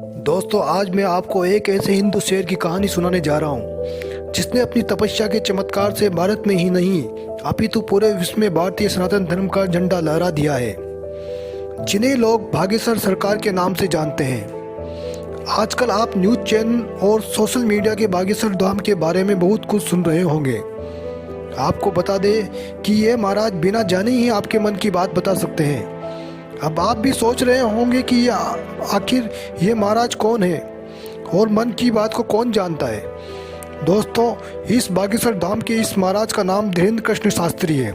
दोस्तों, आज मैं आपको एक ऐसे हिंदू शेर की कहानी सुनाने जा रहा हूँ जिसने अपनी तपस्या के चमत्कार से भारत में ही नहीं अपितु पूरे विश्व में भारतीय सनातन धर्म का झंडा लहरा दिया है, जिन्हें लोग बागेश्वर सरकार के नाम से जानते हैं। आजकल आप न्यूज़ चैनल और सोशल मीडिया के बागेश्वर धाम के बारे में बहुत कुछ सुन रहे होंगे। आपको बता दें कि ये महाराज बिना जाने ही आपके मन की बात बता सकते हैं। अब आप भी सोच रहे होंगे कि आखिर ये महाराज कौन है और मन की बात को कौन जानता है। दोस्तों, इस बागेश्वर धाम के इस महाराज का नाम धीरेन्द्र कृष्ण शास्त्री है।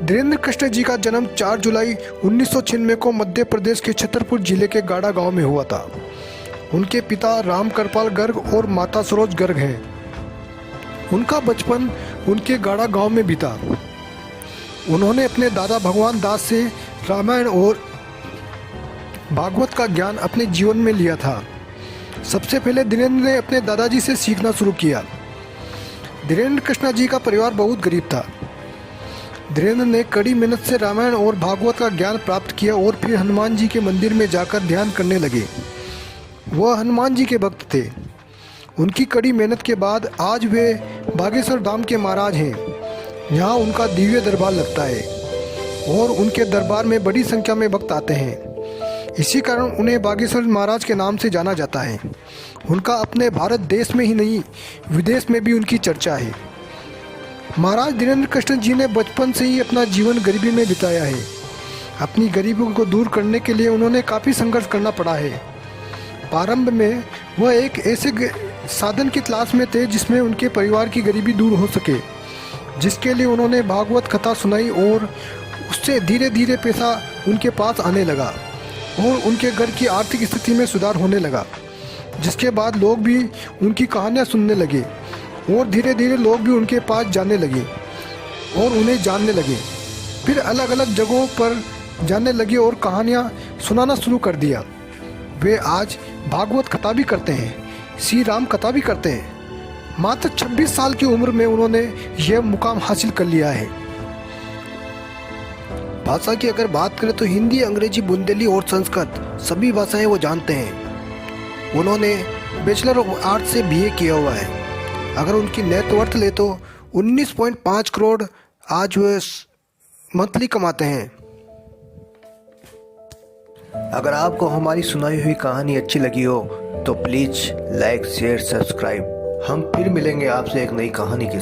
धीरेन्द्र कृष्ण जी का जन्म 4 जुलाई 1996 को मध्य प्रदेश के छतरपुर जिले के गाड़ा गांव में हुआ था। उनके पिता राम कृपाल गर्ग और माता सरोज गर्ग हैं। उनका बचपन उनके गाड़ा गांव में बीता। उन्होंने अपने दादा भगवान दास से रामायण और भागवत का ज्ञान अपने जीवन में लिया था। सबसे पहले धीरेन्द्र ने अपने दादाजी से सीखना शुरू किया। धीरेन्द्र कृष्ण जी का परिवार बहुत गरीब था। धीरेन्द्र ने कड़ी मेहनत से रामायण और भागवत का ज्ञान प्राप्त किया और फिर हनुमान जी के मंदिर में जाकर ध्यान करने लगे। वह हनुमान जी के भक्त थे। उनकी कड़ी मेहनत के बाद आज वे बागेश्वर धाम के महाराज हैं। यहाँ उनका दिव्य दरबार लगता है और उनके दरबार में बड़ी संख्या में भक्त आते हैं। इसी कारण उन्हें बागेश्वर महाराज के नाम से जाना जाता है। उनका अपने भारत देश में ही नहीं विदेश में भी उनकी चर्चा है। महाराज धीरेन्द्र कृष्ण जी ने बचपन से ही अपना जीवन गरीबी में बिताया है। अपनी गरीबी को दूर करने के लिए उन्होंने काफ़ी संघर्ष करना पड़ा है। प्रारंभ में वह एक ऐसे साधन की तलाश में थे जिसमें उनके परिवार की गरीबी दूर हो सके, जिसके लिए उन्होंने भागवत कथा सुनाई और उससे धीरे धीरे पैसा उनके पास आने लगा और उनके घर की आर्थिक स्थिति में सुधार होने लगा। जिसके बाद लोग भी उनकी कहानियाँ सुनने लगे और धीरे धीरे लोग भी उनके पास जाने लगे और उन्हें जानने लगे। फिर अलग अलग जगहों पर जाने लगे और कहानियाँ सुनाना शुरू कर दिया। वे आज भागवत कथा भी करते हैं, श्री राम कथा भी करते हैं। मात्र 26 साल की उम्र में उन्होंने यह मुकाम हासिल कर लिया है। भाषा की अगर बात करें तो हिंदी, अंग्रेजी, बुंदेली और संस्कृत सभी भाषाएं वो जानते हैं। उन्होंने बैचलर ऑफ आर्ट से बीए किया हुआ है। अगर उनकी नेटवर्थ ले तो 19.5 करोड़ आज वे मंथली कमाते हैं। अगर आपको हमारी सुनाई हुई कहानी अच्छी लगी हो तो प्लीज़ लाइक, शेयर, सब्सक्राइब। हम फिर मिलेंगे आपसे एक नई कहानी के साथ।